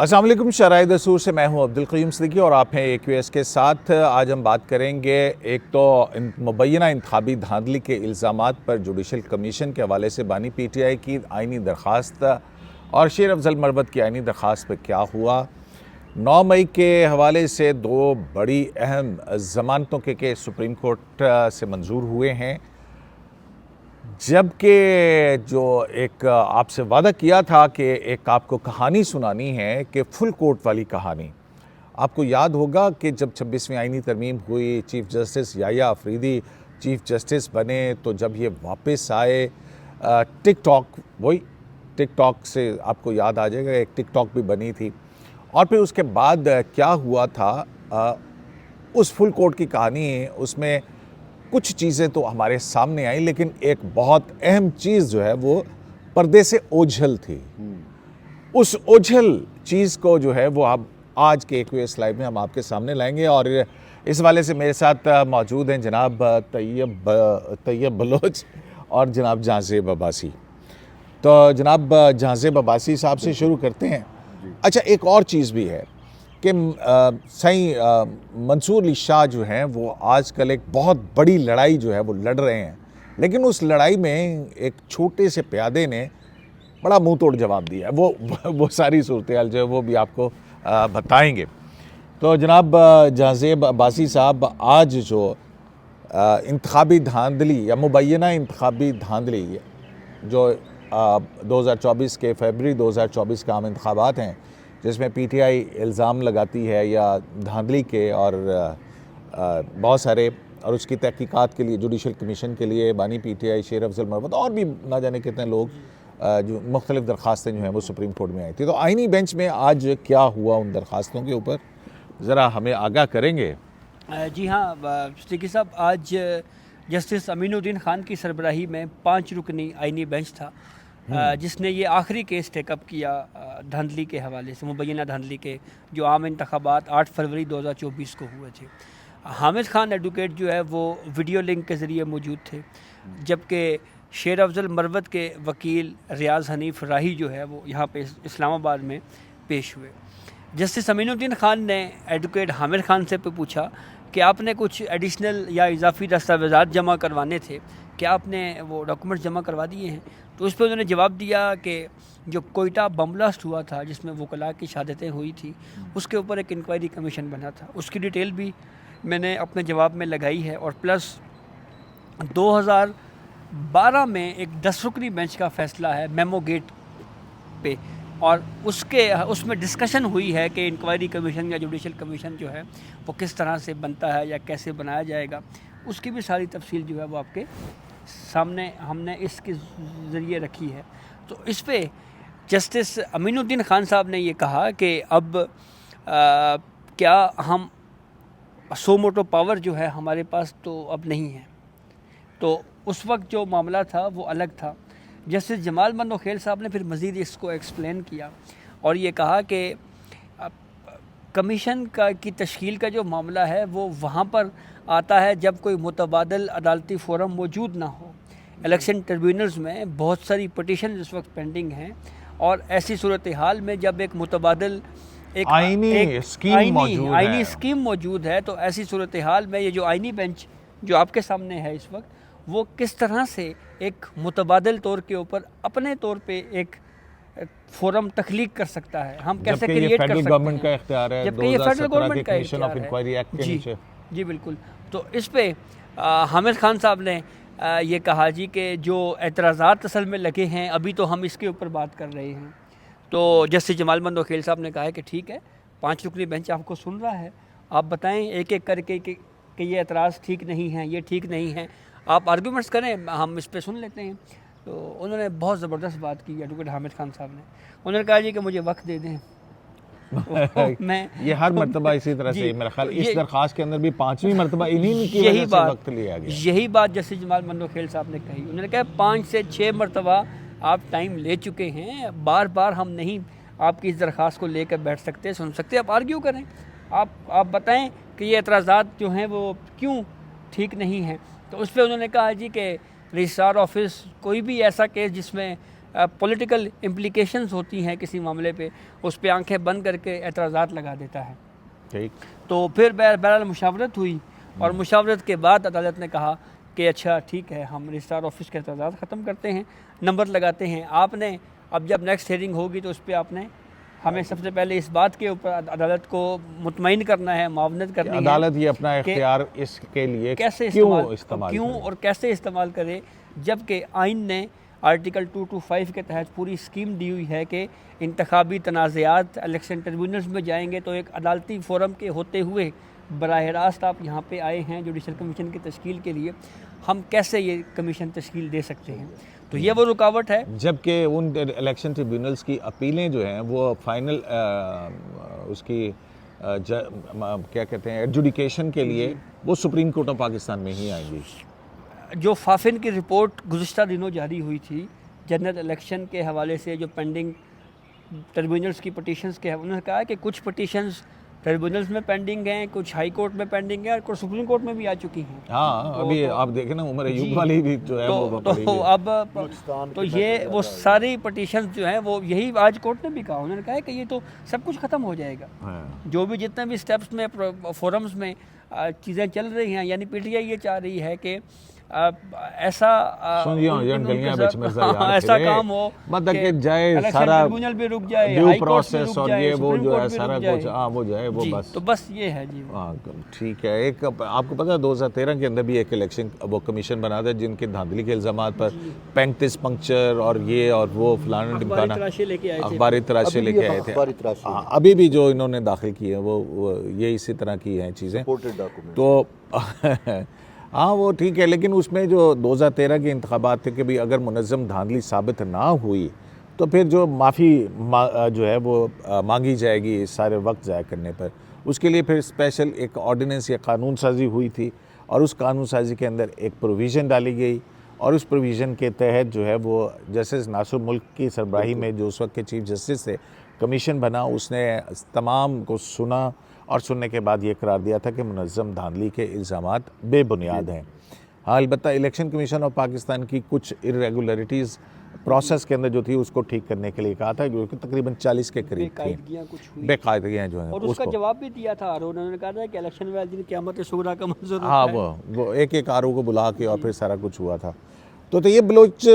अस्सलाम वालेकुम। शराय दसूर से मैं हूं अब्दुल क़य्यूम सिद्दीकी और आप हैं AQS के साथ। आज हम बात करेंगे एक तो मुबैना इंतखाबी धांधली के इल्ज़ामात पर जुडिशल कमीशन के हवाले से बानी PTI की आइनी दरख्वास्त और शेर अफजल मरवत की आइनी दरख्वास्त पर क्या हुआ। 9 मई के हवाले से दो बड़ी अहम ज़मानतों के केस सुप्रीम कोर्ट से मंजूर हुए हैं, जबकि जो एक आपसे वादा किया था कि एक आपको कहानी सुनानी है कि फुल कोर्ट वाली कहानी। आपको याद होगा कि जब 26वीं आइनी तरमीम हुई, chief justice Yahya Afridi chief justice बने, तो जब ये वापस आए टिकटॉक से आपको याद आ जाएगा, एक टिकटॉक भी बनी थी। और फिर उसके बाद क्या हुआ था, उस फुल कोर्ट की कहानी है, उसमें कुछ चीज़ें तो हमारे सामने आई, लेकिन एक बहुत अहम चीज़ जो है वो पर्दे से ओझल थी। उस ओझल चीज़ को जो है वो आप आज के AQS लाइव में हम आपके सामने लाएंगे। और इस वाले से मेरे साथ मौजूद हैं जनाब तैयब बलोच और जनाब जहांज़ेब अब्बासी। तो जनाब जहांज़ेब अब्बासी साहब से शुरू करते हैं। अच्छा, एक और चीज़ भी है कि सही मंसूर अली शाह जो हैं वो आजकल एक बहुत बड़ी लड़ाई जो है वो लड़ रहे हैं, लेकिन उस लड़ाई में एक छोटे से प्यादे ने बड़ा मुंह तोड़ जवाब दिया है। वो सारी सूरत हाल जो है वो भी आपको बताएंगे। तो जनाब जहांज़ेब अब्बासी साहब, आज जो इंतखाबी धांधली या मुबैना इंतखाबी धांधली जो 2024 के फरवरी 2024 का आम इंतखाबात हैं, जिसमें PTI इल्ज़ाम लगाती है या धांधली के और बहुत सारे, और उसकी तहकीकात के लिए जुडिशल कमीशन के लिए बानी PTI शेर अफजल मरवत और भी ना जाने कितने लोग जो मुख्तलिफ़ दरख्वास्तें जो हैं वो सुप्रीम कोर्ट में आई थी। तो आइनी बेंच में आज क्या हुआ उन दरख्वास्तों के ऊपर, ज़रा हमें आगाह करेंगे। जी हाँ सिद्दीकी साहब, आज जस्टिस अमीनुद्दीन ख़ान की सरबराही में 5 रुकनी आइनी बेंच था जिसने ये आखिरी केस टेकअप किया धांधली के हवाले से, मुबैना धांधली के, जो आम इंतखाबात 8 फरवरी 2024 को हुए थे। हामिद खान एडवोकेट जो है वो वीडियो लिंक के ज़रिए मौजूद थे, जबकि शेर अफजल मरवत के वकील रियाज़ हनीफ राही जो है वो यहाँ पे इस्लामाबाद में पेश हुए। जस्टिस अमीनुद्दीन ख़ान ने एडवोकेट हामिद खान से पूछा कि आपने कुछ एडिशनल या इजाफी दस्तावेज़ात जमा करवाने थे, क्या आपने वो डॉक्यूमेंट्स जमा करवा दिए हैं? तो उस पर उन्होंने जवाब दिया कि जो कोयटा बम ब्लास्ट हुआ था जिसमें वकला की शहादतें हुई थी, उसके ऊपर एक इंक्वायरी कमीशन बना था, उसकी डिटेल भी मैंने अपने जवाब में लगाई है। और प्लस 2012 में एक 10 रुकनी बेंच का फ़ैसला है मेमो गेट पे, और उसमें डिस्कशन हुई है कि इंक्वायरी कमीशन या जुडिशल कमीशन जो है वो किस तरह से बनता है या कैसे बनाया जाएगा। उसकी भी सारी तफसील जो है वो आपके सामने हमने इसके ज़रिए रखी है। तो इस पे जस्टिस अमीनुद्दीन ख़ान साहब ने ये कहा कि अब क्या हम सो मोटो पावर जो है हमारे पास तो अब नहीं है। तो उस वक्त जो मामला था वो अलग था। जस्टिस जमाल मनोखेल साहब ने फिर मज़ीद इसको एक्सप्लेन किया और ये कहा कि कमीशन की तश्कील का जो मामला है वो वहाँ पर आता है जब कोई मुतबादल अदालती फ़ोरम मौजूद ना हो। इलेक्शन ट्रिब्यूनल्स में बहुत सारी पटिशन इस वक्त पेंडिंग हैं, और ऐसी सूरत हाल में जब एक मुतबादल आइनी स्कीम मौजूद है, तो ऐसी सूरत हाल में ये जो आइनी बेंच जो आपके सामने है इस वक्त, वो किस तरह से एक मुतबादल तौर के ऊपर अपने तौर पे एक फोरम तख्लीक कर सकता है, हम कैसे क्रिएट कर सकते हैं, गवर्नमेंट का इख्तियार है, जबकि ये फेडरल गवर्नमेंट का इख्तियार है। जी बिल्कुल। तो इस पे हामिद खान साहब ने ये कहा जी कि जो एतराज़ात असल में लगे हैं अभी तो हम इसके ऊपर बात कर रहे हैं। तो जस्टिस जमाल मनोखेल साहब ने कहा है कि ठीक है, 5 रुकनी बेंच आपको सुन रहा है, आप बताएं एक एक करके कि ये एतराज़ ठीक नहीं है, ये ठीक नहीं है, आप आर्गूमेंट्स करें, हम इस पे सुन लेते हैं। तो उन्होंने बहुत ज़बरदस्त बात की एडवोकेट हामिद खान साहब ने। उन्होंने कहा जी कि मुझे वक्त दे दें। मैं ये हर मरतबा इसी तरह से मेरा ख्याल इस दरख्वास्त के अंदर भी 5वीं मरतबा इन्हीं की वजह से वक्त लिया गया। यही बात जस्टिस जमाल मनोखेल साहब ने कही। उन्होंने कहा 5 से 6 मरतबा आप टाइम ले चुके हैं, बार बार हम नहीं आपकी इस दरख्वास्त को लेकर बैठ सकते, सुन सकते, आप आर्ग्यू करें, आप बताएं कि ये एतराज़ात जो हैं वो क्यों ठीक नहीं हैं। तो उस पर उन्होंने कहा जी कि रजिस्ट्रार ऑफिस कोई भी ऐसा केस जिसमें पॉलिटिकल इम्प्लिकेशंस होती हैं किसी मामले पे, उस पे आंखें बंद करके एतराज़ात लगा देता है। ठीक। तो फिर बहरहाल मुशावरत हुई और मुशावरत के बाद अदालत ने कहा कि अच्छा ठीक है, हम रजिस्ट्रार ऑफिस के एतराज़ात ख़त्म करते हैं, नंबर लगाते हैं। आपने अब जब नेक्स्ट हेयरिंग होगी तो उस पर आपने हमें सबसे पहले इस बात के ऊपर अदालत को मुतमईन करना है, मुआवनत करनी है अदालत ये अपना कि इख्तियार इसके लिए कैसे क्यों क्यों करे? और कैसे इस्तेमाल करे, जबकि आइन ने आर्टिकल 225 के तहत पूरी स्कीम दी हुई है कि इंतखाबी तनाज़ात इलेक्शन ट्रिब्यूनल्स में जाएंगे तो एक अदालती फोरम के होते हुए बराह रास्त आप यहाँ पे आए हैं जुडिशल कमीशन की तश्कील के लिए, हम कैसे ये कमीशन तश्कील दे सकते हैं। तो ये वो रुकावट है। जबकि उन इलेक्शन ट्रिब्यूनल्स की अपीलें जो हैं वो फाइनल उसकी क्या कहते हैं एडजुडिकेशन के लिए वो सुप्रीम कोर्ट ऑफ पाकिस्तान में ही आएंगी। जो फाफिन की रिपोर्ट गुज़िश्ता दिनों जारी हुई थी जनरल इलेक्शन के हवाले से, जो पेंडिंग ट्रिब्यूनल्स की पटिशन्स के, उन्होंने कहा कि कुछ पटिशन्स ट्रिब्यूनल्स में पेंडिंग हैं, कुछ हाई कोर्ट में पेंडिंग है और कुछ सुप्रीम कोर्ट में भी आ चुकी हैं। हाँ, अभी आप देखें ना उमर अयूब वाली भी जो है वो पड़ी तो है। अब तो ये वो सारी पटिशन्स जो हैं वो यही आज कोर्ट ने भी कहा, उन्होंने कहा है कि ये तो सब कुछ ख़त्म हो जाएगा। हाँ। जो भी जितने भी स्टेप्स में फोरम्स में चीज़ें चल रही हैं, यानी पीटीआई ये चाह रही है कि ऐसा ऐसा काम हो मतलब कि जाए सारा ट्रिब्यूनल भी रुक जाए, ड्यू हाई कोर्ट भी प्रोसेस रुक और जाए, ये वो सुप्रीम जो कोर्ट है भी सारा रुक जाए। कुछ वो जो है वो जी, बस। तो बस ये है जी। हाँ ठीक है। एक आपको पता है 2013 के अंदर भी एक इलेक्शन वो कमीशन बना था जिनके धांधली के इल्जामात पर 35 पंक्चर और ये और वो फलाना ढिमकाना अखबारी तराशे लेके आए थे। हाँ, अभी भी जो इन्होंने दाखिल की है वो ये इसी तरह की हैं चीज़ें। तो हाँ वो ठीक है, लेकिन उसमें जो 2013 के इंतखाबात थे कि भाई अगर मुनज़्ज़म धांधली साबित ना हुई तो फिर जो माफ़ी जो है वो मांगी जाएगी सारे वक्त ज़ाया करने पर। उसके लिए फिर स्पेशल एक ऑर्डिनेंस या कानून साजी हुई थी और उस कानून साजी के अंदर एक प्रोविज़न डाली गई और उस प्रोविज़न के तहत जो है वो जस्टिस नासिर मुल्क की सरबराही में जो उस वक्त के चीफ जस्टिस थे कमीशन बना, उसने तमाम को सुना और सुनने के बाद ये करार दिया था कि मुनज़्ज़म धांधली के इल्ज़ामात बेबुनियाद हैं। हाँ, अलबत्ता इलेक्शन कमीशन ऑफ पाकिस्तान की कुछ इरेगुलरिटीज़ प्रोसेस के अंदर जो थी उसको ठीक करने के लिए कहा था, जो कि तकरीबन 40 के करीब थी बेकायदगियाँ जो हैं। और उसका जवाब भी दिया था उन्होंने, कहा था कि इलेक्शन वाले दिन क़यामत सुगरा का मंजूर हाँ वो एक आरओ को बुला के और फिर सारा कुछ हुआ था। तो ये बलोच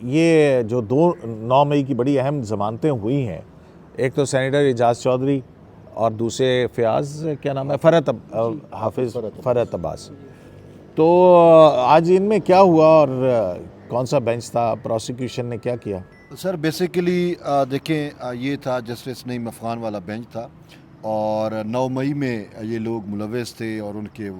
ये जो 9 मई की बड़ी अहम ज़मानतें हुई हैं, एक तो सेनेटर एजाज चौधरी और दूसरे फ़याज़ क्या नाम है हाफिज़ फ़रहत अब्बास। तो आज इनमें क्या हुआ और कौन सा बेंच था, प्रोसिक्यूशन ने क्या किया? सर बेसिकली देखें ये था जस्टिस नईम अफ़गान वाला बेंच था और 9 मई में ये लोग मुलव्वस थे और उनके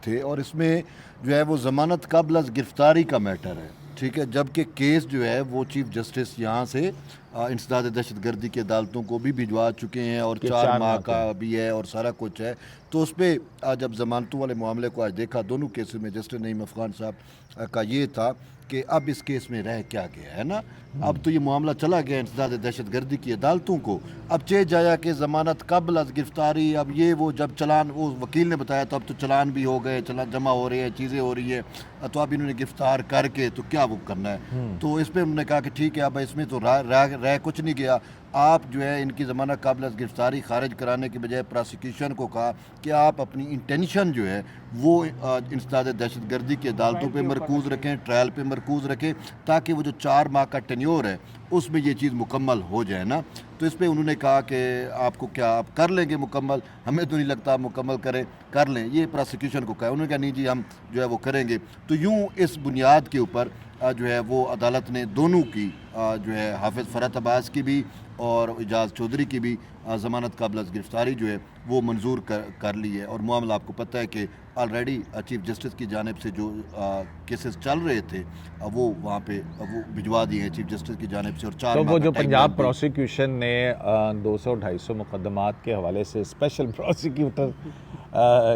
थे और इसमें जो है वो ज़मानत क़ब्ल गिरफ़्तारी का मैटर है, ठीक है। जबकि केस जो है वो चीफ जस्टिस यहाँ से इंसदाद दहशतगर्दी की अदालतों को भी भिजवा चुके हैं और 4 माह का भी है और सारा कुछ है। तो उस पर जब ज़मानतों वाले मामले को आज देखा दोनों केसेस में, जस्टिस नईम अफ़गान साहब का ये था कि अब इस केस में रह क्या गया है ना, अब तो ये मामला चला गया इंसदाद दहशतगर्दी की अदालतों को। अब चेंज जाया कि ज़मानत क़ब्ल गिरफ़्तारी, अब ये वो जब चलान वो वकील ने बताया तो अब तो चलान भी हो गए, चलान जमा हो रहे हैं, चीज़ें हो रही है, तो अब इन्होंने गिरफ़्तार करके तो क्या वो करना है। तो इस पर उन्होंने कहा कि ठीक है अब इसमें तो रह कुछ नहीं गया, आप जो है इनकी ज़मानत क़ब्ल गिरफ़्तारी खारिज कराने के बजाय प्रोसिक्यूशन को कहा कि आप अपनी इंटेंशन जो है वो इंसदाद दहशतगर्दी की अदालतों पे मरकूज़ रखें, ट्रायल पे मरकूज़ रखें, ताकि वो जो 4 माह का टेन्योर है उसमें ये चीज़ मुकम्मल हो जाए ना। तो इस पर उन्होंने कहा कि आपको क्या आप कर लेंगे मुकम्मल, हमें तो नहीं लगता आप मुकम्मल कर लें, ये प्रोसिक्यूशन को कहा। उन्होंने कहा नहीं जी हम जो है वो करेंगे। तो यूँ इस बुनियाद के ऊपर जो है वो अदालत ने दोनों की जो है हाफिज़ फ़रहत अब्बास की भी और एजाज चौधरी की भी ज़मानत क़ब्ल गिरफ़्तारी जो है वो मंजूर कर ली है। और मामला आपको पता है कि ऑलरेडी चीफ जस्टिस की जानिब से जो केसेस चल रहे थे वो वहाँ पे वो भिजवा दिए हैं चीफ जस्टिस की जानिब से। और 4 तो वो जो पंजाब प्रोसिक्यूशन ने 200-250 मुकदमात के हवाले से स्पेशल प्रोसिक्यूटर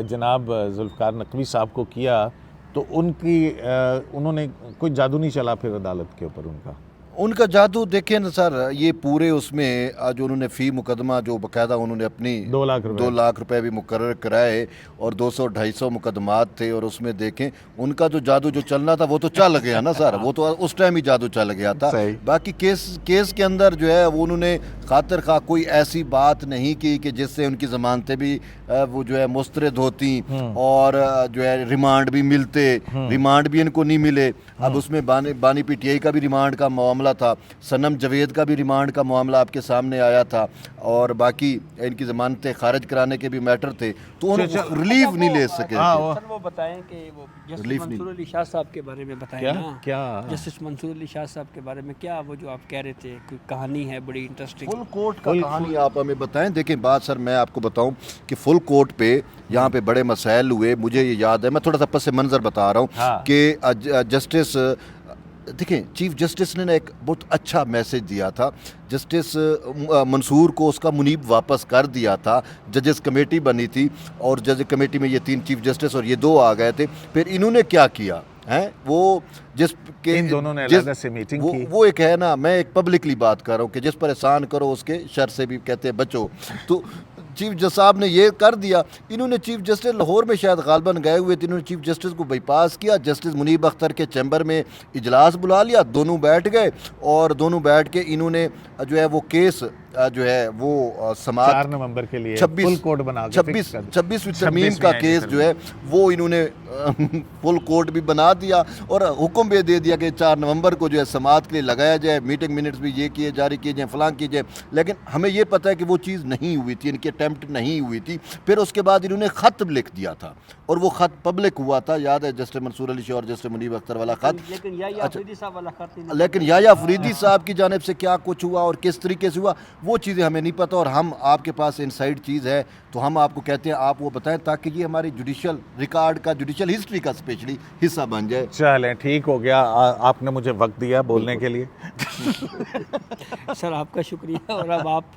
जनाब जुल्फ़िकार नकवी साहब को किया, तो उन्होंने कोई जादू नहीं चला फिर अदालत के ऊपर उनका? उनका जादू देखें ना सर, ये पूरे उसमें जो उन्होंने फ़ी मुकदमा जो बाकायदा उन्होंने अपनी 2 लाख रुपए 2 लाख रुपए भी मुकर्रर कराए और 200-250 मुकदमात थे, और उसमें देखें उनका जो जादू जो चलना था वो तो चल गया ना सर, वो तो उस टाइम ही जादू चल गया था। सही। बाकी केस के अंदर जो है वो उन्होंने खातिर खा कोई ऐसी बात नहीं की कि जिससे उनकी ज़मानतें भी वो जो है मुस्तरद होती और जो है रिमांड भी मिलते, रिमांड भी इनको नहीं मिले। अब उसमें बानी पीटीआई का भी रिमांड का मामला था, सनम जवेद का भी रिमांड का मामला आपके सामने आया था, और बाकी इनकी ज़मानतें खारिज कराने के भी मैटर थे, तो उन्होंने रिलीफ नहीं ले सके। सर वो बताएं कि वो जस्टिस रिलीफ नहीं। मंसूर अली शाह साहब के बारे में बताएं क्या ना। क्या जस्टिस मंसूर अली शाह साहब के बारे में क्या वो जो आप कह रहे थे, कोई कहानी है बड़ी इंटरेस्टिंग। फुल कोर्ट का कहानी आप हमें बताएं। देखिए बात सर मैं आपको बताऊं कि फुल कोर्ट पे यहाँ पे बड़े मसाइल हुए, मुझे ये याद है, मैं थोड़ा सा पस मंज़र बता रहा हूँ हाँ। कि जस्टिस देखें चीफ जस्टिस ने एक बहुत अच्छा मैसेज दिया था। जस्टिस मंसूर को उसका मुनीब वापस कर दिया था, जजेस कमेटी बनी थी और जज कमेटी में ये 3 चीफ जस्टिस और ये 2 आ गए थे। फिर इन्होंने क्या किया है, वो जिस के इन दोनों ने अलग से मीटिंग की। वो एक है ना, मैं एक पब्लिकली बात कर रहा हूँ कि जिस पर एहसान करो उसके शर से भी कहते हैं बचो। तो चीफ जज साहब ने ये कर दिया। इन्होंने चीफ जस्टिस लाहौर में शायद गालबन गए हुए थे, इन्होंने चीफ जस्टिस को बाईपास किया, जस्टिस मुनीब अख्तर के चैम्बर में इजलास बुला लिया, दोनों बैठ गए और दोनों बैठ के इन्होंने जो है वो केस जो है वो समाज 4 नवंबर के लिए 26 फुल कोर्ट बना के fix कर दिया। 26वीं तरमीम का केस जो है वो इन्होंने फुल कोर्ट भी बना दिया और हुक्म भी दे दिया कि 4 नवंबर को जो है समात के लिए लगाया जाए, मीटिंग मिनट्स भी ये किए जारी किए जाए, फलां किए जाए। लेकिन हमें ये पता है कि वो चीज़ नहीं हुई थी, इनकी अटैम्प्ट नहीं हुई थी। फिर उसके बाद इन्होंने ख़त लिख दिया था और वो ख़त पब्लिक हुआ था, याद है जस्टिस मंसूर अली शाह और जस्टिस मुनीब अख्तर वाला ख़त। लेकिन याह्या अफरीदी साहब वाला खत नहीं। लेकिन याह्या अफरीदी साहब की जानिब से क्या कुछ हुआ और किस तरीके से हुआ वो चीज़ें हमें नहीं पता, और हम आपके पास इनसाइड चीज़ है तो हम आपको कहते हैं आप वो बताएं ताकि ये हमारी जुडिशल रिकॉर्ड का, जुडिशल हिस्ट्री का स्पेशली हिस्सा बन जाए। चलें ठीक हो गया, आपने मुझे वक्त दिया बोलने के लिए। सर आपका शुक्रिया, और अब आप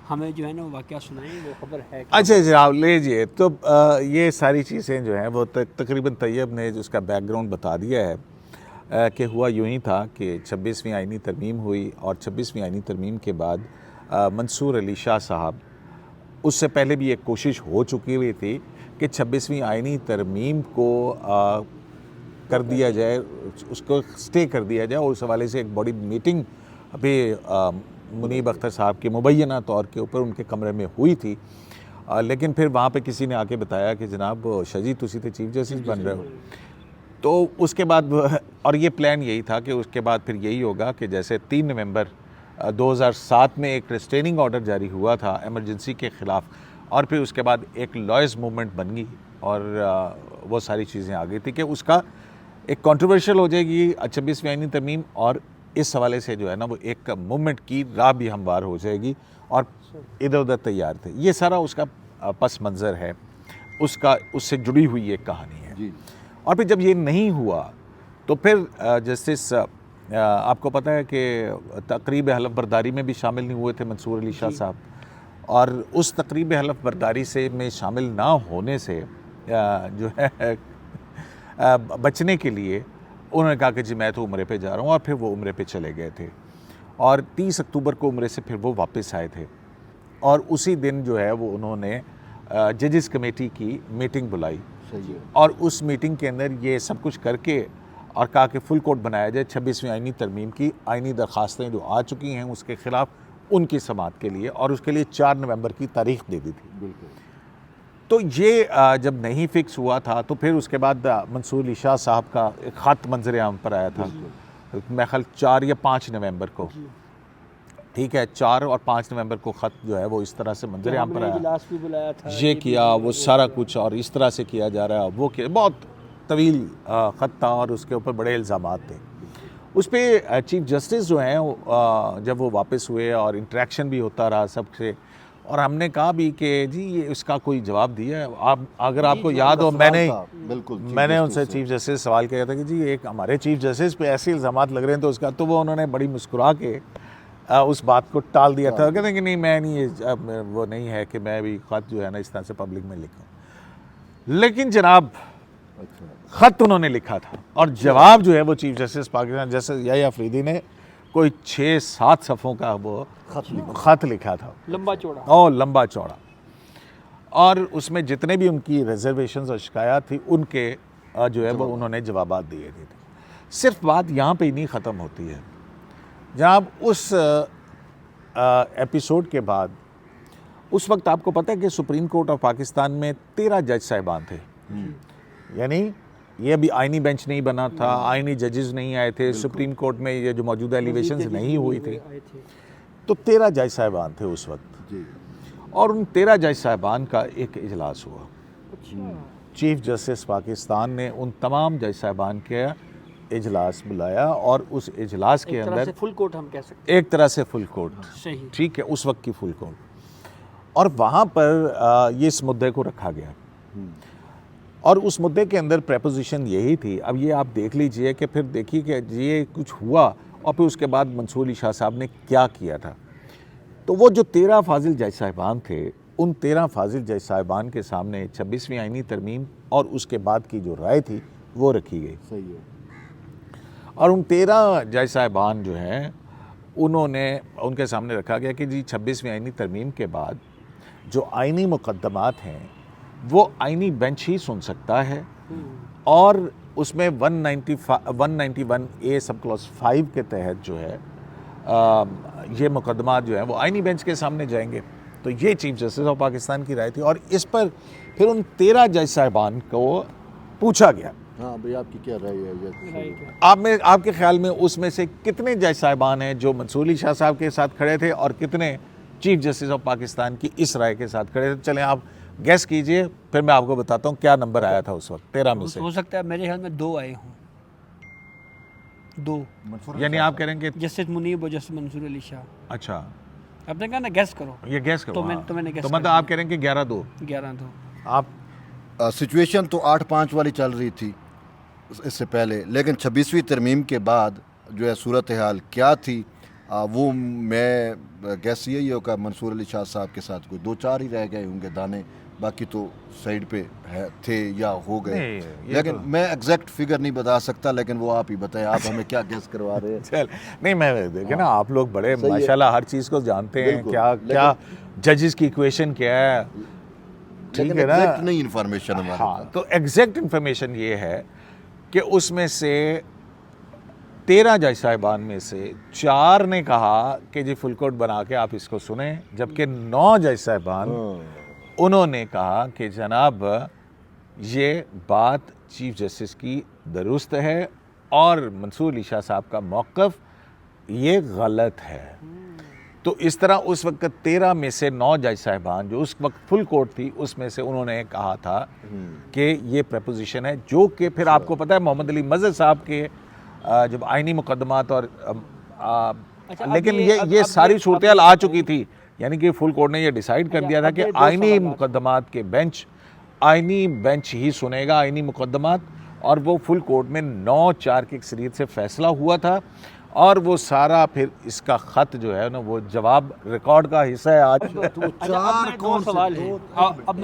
हमें जो है ना वो वाक़या सुनाएं, वो खबर है। अच्छा जनाब लीजिए, तो ये सारी चीज़ें जो हैं वो तकरीबन तैयब ने जो उसका बैकग्राउंड बता दिया है कि हुआ यूँ ही था कि 26वीं आइनी तरमीम हुई और 26वीं आइनी तरमीम के बाद मंसूर अली शाह साहब, उससे पहले भी एक कोशिश हो चुकी हुई थी कि 26वीं आइनी तरमीम को कर दिया जाए, उसको स्टे कर दिया जाए, और उस हवाले से एक बड़ी मीटिंग अभी मुनीब अख्तर साहब के मुबैना तौर के ऊपर उनके कमरे में हुई थी। लेकिन फिर वहाँ पे किसी ने आके बताया कि जनाब शजी तुसी तो चीफ जस्टिस बन रहे हो। तो उसके बाद और ये प्लान यही था कि उसके बाद फिर यही होगा कि जैसे 3 नवंबर 2007 में एक रिस्ट्रेनिंग ऑर्डर जारी हुआ था इमरजेंसी के ख़िलाफ़, और फिर उसके बाद एक लॉयर्स मूवमेंट बन गई और वो सारी चीज़ें आ गई थी कि उसका एक कंट्रोवर्शियल हो जाएगी 26वीं आइनी तरमीम, और इस हवाले से जो है ना वो एक मूवमेंट की राह भी हमवार हो जाएगी, और इधर उधर तैयार थे। ये सारा उसका पस मंज़र है, उसका उससे जुड़ी हुई एक कहानी है जी। और फिर जब ये नहीं हुआ तो फिर जस्टिस आपको पता है कि तकरीब हलफ बर्दारी में भी शामिल नहीं हुए थे मंसूर अली शाह साहब, और उस तकरीब हलफ बर्दारी से में शामिल ना होने से जो है बचने के लिए उन्होंने कहा कि जी मैं तो उम्रे पे जा रहा हूँ, और फिर वो उम्रे पे चले गए थे और 30 अक्टूबर को उम्रे से फिर वो वापस आए थे, और उसी दिन जो है वो उन्होंने जजेस कमेटी की मीटिंग बुलाई, सही है। और उस मीटिंग के अंदर ये सब कुछ करके और कहा कि फुल कोर्ट बनाया जाए 26वीं आइनी तरमीम की आइनी दरख्वास्तें जो आ चुकी हैं उसके ख़िलाफ़ उनकी समात के लिए, और उसके लिए 4 नवंबर की तारीख दे दी थी। बिल्कुल। तो ये जब नहीं फिक्स हुआ था तो फिर उसके बाद मंसूर अली शाह साहब का एक ख़त मंजर आम पर आया था, मैं ख्याल 4 या 5 नवंबर को, ठीक है 4 और 5 नवंबर को ख़त जो है वो इस तरह से मंजर आम पर आया, इजलास भी बुलाया था, ये किया वो सारा कुछ और इस तरह से किया जा रहा है, वो किया, बहुत तवील ख़त था और उसके ऊपर बड़े इल्ज़ामात थे। उस पर चीफ जस्टिस जो हैं जब वो वापस हुए और इंटरेक्शन भी होता रहा सबसे, और हमने कहा भी कि जी ये इसका कोई जवाब दिया है आप, अगर आपको याद हो मैंने उनसे चीफ जस्टिस से सवाल किया था कि जी एक हमारे चीफ जस्टिस पे ऐसे इल्ज़ामात लग रहे हैं, तो उसका तो वो उन्होंने बड़ी मुस्कुरा के उस बात को टाल दिया था, कहते हैं कि नहीं मैं नहीं, ये वो नहीं है कि मैं भी ख़त जो है ना इस तरह से पब्लिक में लिखूँ। लेकिन जनाब ख़त उन्होंने लिखा था और जवाब जो है वो chief justice Pakistan justice Yahya Afridi ने कोई 6-7 सफ़ों का वो ख़त लिखा था, लंबा चौड़ा। और लंबा चौड़ा, और उसमें जितने भी उनकी रिजर्वेशंस और शिकायत थी उनके जो है वो उन्होंने जवाबात दिए थे। सिर्फ बात यहाँ पे ही नहीं ख़त्म होती है जनाब। उस एपिसोड के बाद उस वक्त आपको पता है कि सुप्रीम कोर्ट ऑफ पाकिस्तान में 13 जज साहिबान थे। यानी ये अभी आइनी बेंच नहीं बना था, आइनी जजेस नहीं आए थे, सुप्रीम कोर्ट में ये जो मौजूदा एलिवेशंस नहीं हुई थी, तो 13 जज साहिबान थे उस वक्त। और उन 13 जज साहिबान का एक इजलास हुआ। चीफ जस्टिस पाकिस्तान ने उन तमाम जज साहिबान के इजलास बुलाया और उस इजलास के अंदर फुल कोर्ट हम कह सकते एक तरह से फुल कोर्ट, सही, ठीक है, उस वक्त की फुल कोर्ट, और वहाँ पर ये इस मुद्दे को रखा गया। और उस मुद्दे के अंदर प्रपोजिशन यही थी। अब ये आप देख लीजिए कि फिर देखिए कि ये कुछ हुआ और फिर उसके बाद मंसूर अली शाह साहब ने क्या किया था। तो वो जो 13 फाजिल जज साहिबान थे, उन 13 फाजिल जज साहिबान के सामने 26वीं आइनी तरमीम और उसके बाद की जो राय थी वो रखी गई। सही है। और उन 13 जज साहिबान जो हैं उन्होंने उनके सामने रखा गया कि जी 26वीं आइनी तरमीम के बाद जो आइनी मुकद्दमात हैं वो आइनी बेंच ही सुन सकता है, और उसमें 191A सब क्लॉज 5 के तहत जो है ये मुकदमा जो है वो आइनी बेंच के सामने जाएंगे। तो ये चीफ जस्टिस ऑफ पाकिस्तान की राय थी, और इस पर फिर उन 13 जज साहिबान को पूछा गया। हाँ भाई, आपकी क्या राय है ये? आपके ख्याल में उसमें से कितने जज साहिबान हैं जो मंसूर अली शाह साहब के साथ खड़े थे और कितने चीफ जस्टिस ऑफ पाकिस्तान की इस राय के साथ खड़े थे? चलें आप गैस कीजिए, फिर मैं आपको बताता हूँ क्या नंबर आया था उस वक्त 13 में से। हो सकता है मेरे ख्याल में 2 आए हों, 2। यानी आप कह रहे हैं कि जस्टिस मुनीब और जस्टिस मंसूर अली शाह। अच्छा, आपने कहा ना गैस करो, ये गैस करो। तो हाँ। मैंने गैस तो मतलब आप कह रहे हैं कि 11-2। 11-2। आप सिचुएशन तो 8-5 वाली चल रही थी इससे पहले, लेकिन 26वीं तरमीम के बाद जो है सूरत हाल क्या थी वो मैं गैस यही होगा मंसूर अली शाह साहब के साथ कोई 2-4 ही रह गए होंगे दाने, बाकी तो साइड पे थे या हो गए। लेकिन तो मैं एग्जैक्ट फिगर नहीं बता सकता, लेकिन वो आप ही बताएं, आप हमें क्या गैस करवा रहे हैं? चल नहीं, मैं देखे ना आप लोग बड़े माशाल्लाह हर चीज़ को जानते हैं, क्या जजेस की इक्वेशन क्या है, ठीक है ना? एग्जैक्ट नहीं इन्फॉर्मेशन हमारे पास। हाँ, तो एग्जैक्ट इन्फॉर्मेशन ये है कि उसमें से 13 जज साहिबान में से 4 ने कहा कि जी फुल कोर्ट बना के आप इसको सुने, जबकि 9 जज साहिबान उन्होंने कहा कि जनाब ये बात चीफ जस्टिस की दुरुस्त है और मंसूर अली शाह साहब का मौक़िफ़ ये गलत है। तो इस तरह उस वक्त 13 में से 9 जज साहिबान जो उस वक्त फुल कोर्ट थी उसमें से उन्होंने कहा था कि ये प्रपोजिशन है, जो कि फिर आपको पता है मोहम्मद अली मज़हर साहब के जब आइनी मुकदमात और लेकिन ये सारी सूरत आ चुकी थी, यानी कि फुल कोर्ट ने ये डिसाइड कर दिया था कि आइनी मुकदमात के आइनी बेंच ही सुनेगा आइनी मुकदमात, और वो फुल कोर्ट में 9-4 की अक्सरियत से फैसला हुआ था। और वो सारा फिर इसका ख़त जो है ना वो जवाब रिकॉर्ड का हिस्सा है आज। अब 2 सवाल है, अब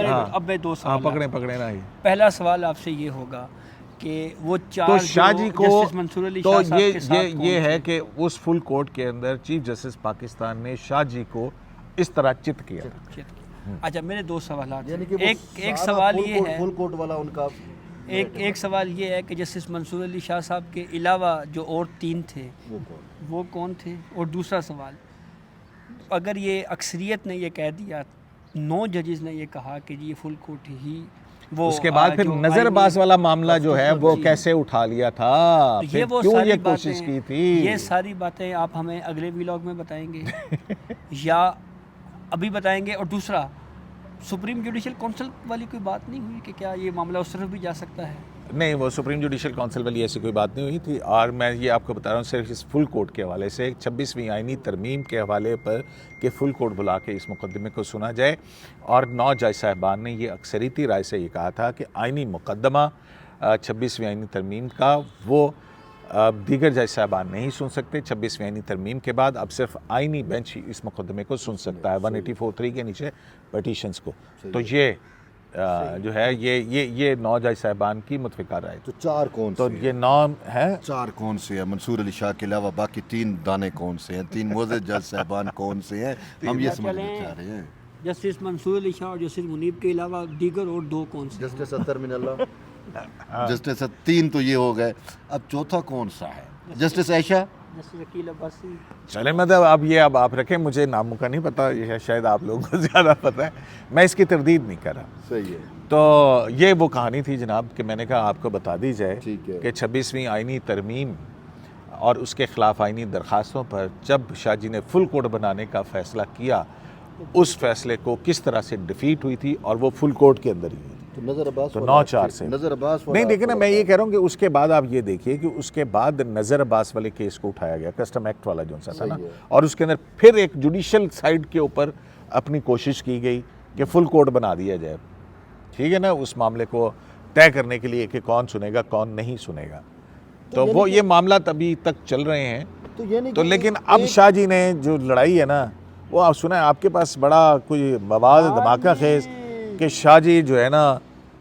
मैं 2 सवाल पकड़े ना ही। पहला सवाल आपसे ये होगा कि वो 4 तो शाह जी को मंसूर अली तो शाह साहब के साथ ये है कि उस फुल कोर्ट के अंदर चीफ जस्टिस पाकिस्तान ने शाह जी को इस तरह चित किया। अच्छा, मेरे 2 सवाल यानी कि एक सवाल ये है, फुल कोर्ट वाला उनका एक सवाल ये है कि जस्टिस मंसूर अली शाह साहब के अलावा जो और 3 थे वो कौन थे? और दूसरा सवाल, अगर ये अक्सरियत ने ये कह दिया, 9 जजेस ने ये कहा कि जी ये फुल कोर्ट ही वो, उसके बाद फिर नजरबाज वाला मामला जो है वो कैसे उठा लिया था, तो ये वो क्यों ये कोशिश की थी? ये सारी बातें आप हमें अगले व्लॉग में बताएंगे या अभी बताएंगे? और दूसरा, सुप्रीम जुडिशल काउंसिल वाली कोई बात नहीं हुई कि क्या ये मामला उस तरफ भी जा सकता है? नहीं, वो सुप्रीम जुडिशल काउंसिल वाली ऐसी कोई बात नहीं हुई थी। और मैं ये आपको बता रहा हूँ सिर्फ इस फुल कोर्ट के हवाले से 26वीं आइनी तरमीम के हवाले पर कि फुल कोर्ट बुला के इस मुकदमे को सुना जाए, और 9 जज साहिबान ने ये अक्सरीती राय से ये कहा था कि आइनी मुकदमा 26वीं आइनी तरमीम का वो दीगर जज साहिबान नहीं सुन सकते। 26वीं आइनी तरमीम के बाद अब सिर्फ आइनी बेंच ही इस मुकदमे को सुन सकता है 184(3) के नीचे पटिशन्स को। तो ये जो है ये 9 जज साहिबान की मुतफ़िका राय। तो चार कौन तो से ये 9 है। चार कौन से हैं? मंसूर अली शाह के अलावा बाकी 3 दाने कौन से हैं? 3 मोअज़्ज़ज़ जज साहिबान कौन से हैं? हम ये समझना चाह रहे हैं। जस्टिस मंसूर अली शाह और जस्टिस मुनीब के अलावा दीगर और 2 कौन से? जस्टिस अतर मिनल्ला, जस्टिस 3 तो ये हो गए। अब चौथा कौन सा है? जस्टिस आयशा। जस्टिस अकील अब्बासी। चले मतलब अब आप रखें, मुझे नामों का नहीं पता, ये शायद आप लोगों को ज़्यादा पता है, मैं इसकी तरदीद नहीं कर रहा। सही है। तो ये वो कहानी थी जनाब कि मैंने कहा आपको बता दी जाए ठीक है। कि 26वीं आइनी तरमीम और उसके ख़िलाफ़ आइनी दरख्वास्तों पर जब शाह जी ने फुल कोड बनाने का फ़ैसला किया, उस फैसले को किस तरह से डिफीट हुई थी और वो फुल कोर्ट के अंदर ही हुई थी। तो नज़र अब्बास तो 9-4 से नज़र अब्बास नहीं, देखिए ना, मैं ये कह रहा हूँ कि उसके बाद आप ये देखिए कि उसके बाद नज़र अब्बास वाले केस को उठाया गया, कस्टम एक्ट वाला जो सा था ना, और उसके अंदर फिर एक जुडिशल साइड के ऊपर अपनी कोशिश की गई कि फुल कोड बना दिया जाए, ठीक है ना, उस मामले को तय करने के लिए कि कौन सुनेगा कौन नहीं सुनेगा। तो वो ये मामला अभी तक चल रहे हैं। तो लेकिन अब शाह जी ने जो लड़ाई है ना, वो आप सुना है, आपके पास बड़ा कोई मवाद धमाका खेज कि शाह जी जो है ना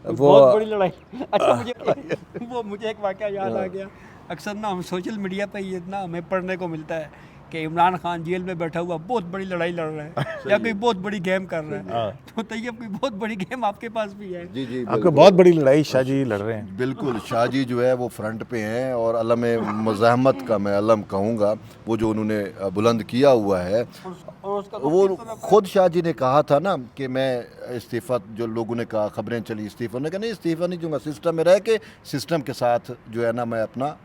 वो बहुत बड़ी लड़ाई। अच्छा मुझे एक वाकया याद आ गया। अक्सर ना हम सोशल मीडिया पे ये ना हमें पढ़ने को मिलता है कि इमरान खान जेल में बैठा हुआ बहुत बड़ी लड़ाई लड़ रहा है या कोई बहुत बड़ी गेम कर रहा है। तो तैयब कोई बहुत बड़ी गेम आपके पास भी है? जी जी, आपको बहुत बड़ी लड़ाई शाह जी लड़ रहे हैं। बिल्कुल, शाह जी जो है वो फ्रंट पे हैं और अलम मुज़ाहमत का मैं अलम कहूँगा, वो जो उन्होंने बुलंद किया हुआ है। और उसका वो खुद शाह जी ने कहा था ना कि मैं इस्तीफ़ा, जो लोगों ने कहा, खबरें चली इस्तीफ़ा, ने कहा नहीं इस्तीफ़ा नहीं दूंगा, सिस्टम में रह के सिस्टम के साथ जो है ना मैं अपना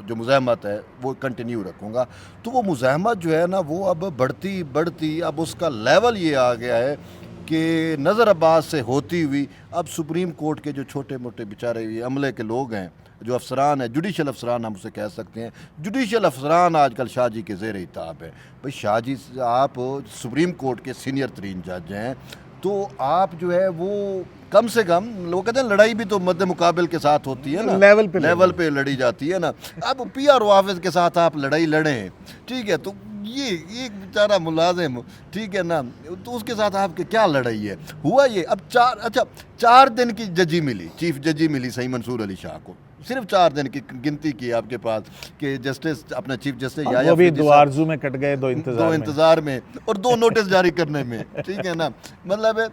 जो मुज़ाहमत है वो कंटिन्यू रखूँगा। तो वो मुज़ाहमत जो है ना वो अब बढ़ती अब उसका लेवल ये आ गया है कि नज़र अब्बास से होती हुई अब सुप्रीम कोर्ट के जो छोटे मोटे बेचारे ये अमले के लोग हैं, जो अफसरान हैं, जुडिशल अफसरान हम उसे कह सकते हैं, जुडिशल अफसरान आजकल शाह जी के ज़ेर हिताब है। भाई शाह जी, आप सुप्रीम कोर्ट के सीनियर तरीन जज हैं, तो आप जो है वो कम से कम, लोग कहते हैं लड़ाई भी तो मद्दे मुकाबिल के साथ होती है ना, लेवल पे लड़ी जाती है ना। अब पीआरओ ऑफिस के साथ आप लड़ाई लड़ें, ठीक है, तो ये एक बेचारा मुलाजिम, ठीक है ना, तो उसके साथ आपके क्या लड़ाई है? हुआ ये अब 4 दिन की जजी मिली, चीफ जजी मिली सही मंसूर अली शाह को, सिर्फ 4 दिन की गिनती की आपके पास कि जस्टिस अपना चीफ जस्टिस वो भी 2 आरज़ू में कट गए, 2 इंतजार में और 2 नोटिस जारी करने में, ठीक है ना, मतलब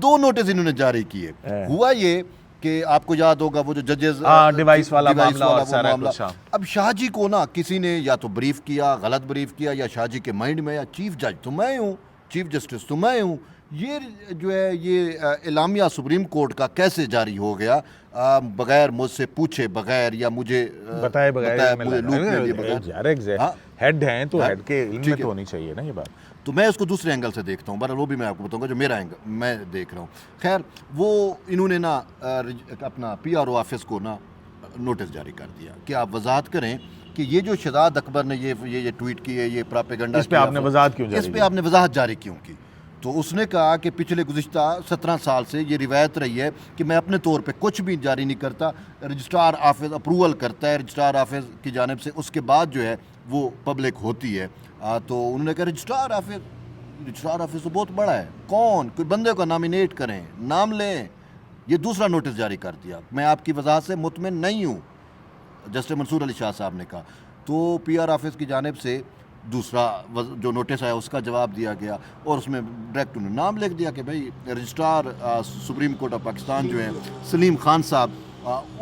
2 नोटिस इन्होंने जारी किए। हुआ ये कि आपको याद होगा वो जो जजेस डिवाइस वाला मामला और सारा कुछ। अब शाह जी को ना किसी ने या तो ब्रीफ किया, गलत ब्रीफ किया, या शाह जी के माइंड में या चीफ जज तो मैं हूँ, चीफ जस्टिस तो मैं हूँ, ये जो है ये एलामिया सुप्रीम कोर्ट का कैसे जारी हो गया बगैर मुझसे पूछे, बगैर या मुझे बताए बगैर, मुझे लूप ले लिए बगैर। हेड हैं तो हेड के इल्म में तो होनी चाहिए ना ये बात। तो मैं उसको दूसरे एंगल से देखता हूँ, बहरहाल वो भी मैं आपको बताऊंगा जो मेरा एंगल मैं देख रहा हूँ। खैर, वो इन्होंने ना अपना पीआरओ ऑफिस को ना नोटिस जारी कर दिया कि आप वजाहत करें कि ये जो शहजाद अकबर ने ये ट्वीट की है, ये प्रोपेगेंडा, इस पे आपने वजाहत क्यों जारी की? इस पे आपने वजाहत जारी क्यों की? तो उसने कहा कि पिछले गुज़िश्ता 17 साल से ये रिवायत रही है कि मैं अपने तौर पे कुछ भी जारी नहीं करता, रजिस्ट्रार ऑफिस अप्रूवल करता है रजिस्ट्रार ऑफिस की जानिब से, उसके बाद जो है वो पब्लिक होती है। तो उन्होंने कहा रजिस्ट्रार ऑफिस तो बहुत बड़ा है, कौन, कोई बंदे को नॉमिनेट करें, नाम लें। ये दूसरा नोटिस जारी कर दिया, मैं आपकी वजाहत से मुतमिन नहीं हूँ, जस्टिस मंसूर अली शाह साहब ने कहा। तो पीआर ऑफिस की जानिब से दूसरा जो नोटिस आया उसका जवाब दिया गया और उसमें डायरेक्ट उन्होंने नाम लिख दिया कि भाई registrar supreme court of Pakistan जो हैं सलीम खान साहब,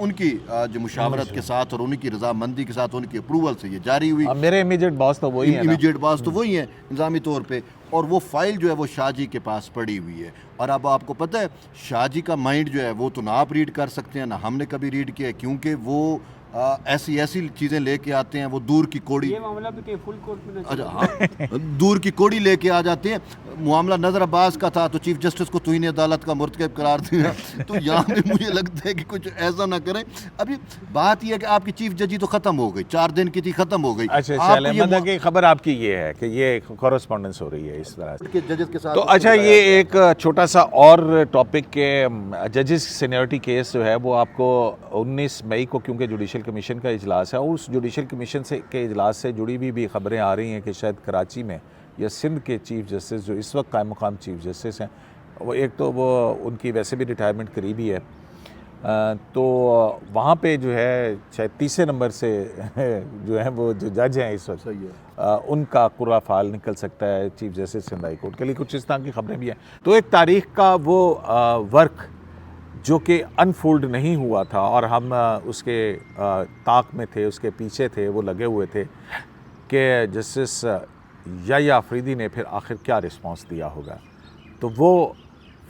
उनकी जो मुशावरत के साथ और उनकी रजामंदी के साथ, उनकी अप्रूवल से ये जारी हुई। मेरे इमीडिएट बॉस तो वही है, इमीडिएट बॉस तो वही है निज़ामी तौर पे, और वो फाइल जो है वो शाह जी के पास पड़ी हुई है। और अब आपको पता है शाह जी का माइंड जो है वो तो ना आप रीड कर सकते हैं ना हमने कभी रीड किया है, क्योंकि वो ऐसी चीज़ें लेके आते हैं, वो दूर की कोड़ी, ये मामला भी फुल कोर्ट में अच्छा हाँ, दूर की कोड़ी लेके आ जाते हैं। मामला नज़र अब्बास का था तो चीफ जस्टिस को तौहीन अदालत का मुर्तकब करार दिया। तो यहाँ पे मुझे लगता है कि कुछ ऐसा ना करें। अभी बात यह है कि आपकी चीफ जजी तो ख़त्म हो गई, 4 दिन की थी, ख़त्म हो गई। अच्छा, मतलब कि खबर आपकी ये है कि ये कॉरेस्पॉन्डेंस हो रही है इस तरह से जजेस के साथ। तो अच्छा, ये एक छोटा सा और टॉपिक के जजेस सीनियरिटी केस जो है वो आपको 19 मई को, क्योंकि जुडिशल कमीशन का इजलास है, उस जुडिशल कमीशन के इजलास से जुड़ी भी खबरें आ रही हैं कि शायद कराची में या सिंध के चीफ जस्टिस जो इस वक्त कायम मुकाम चीफ जस्टिस हैं, वो एक तो वो उनकी वैसे भी रिटायरमेंट करीब ही है, तो वहाँ पे जो है शायद तीसरे नंबर से जो है वो जो जज हैं इस वक्त, सही है। उनका कुरा फाल निकल सकता है chief justice Sindh high court के लिए, कुछ इस तरह की खबरें भी हैं। तो एक तारीख का वो वर्क जो कि अनफोल्ड नहीं हुआ था और हम उसके ताक में थे, उसके पीछे थे, वो लगे हुए थे कि जस्टिस या अफरीदी ने फिर आखिर क्या रिस्पांस दिया होगा। तो वो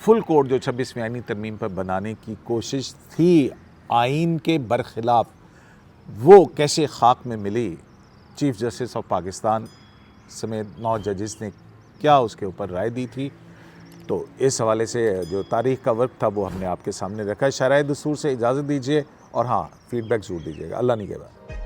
फुल कोर्ट जो 26वीं आईनी तरमीम पर बनाने की कोशिश थी आइन के बरखिलाफ, वो कैसे खाक में मिली। चीफ जस्टिस ऑफ पाकिस्तान समेत 9 जजेस ने क्या उसके ऊपर राय दी थी। तो इस हवाले से जो तारीख का वर्क था वो हमने आपके सामने रखा है। शरह दस्तूर से इजाज़त दीजिए और हाँ, फीडबैक ज़रूर दीजिएगा। अल्लाह निगहबान।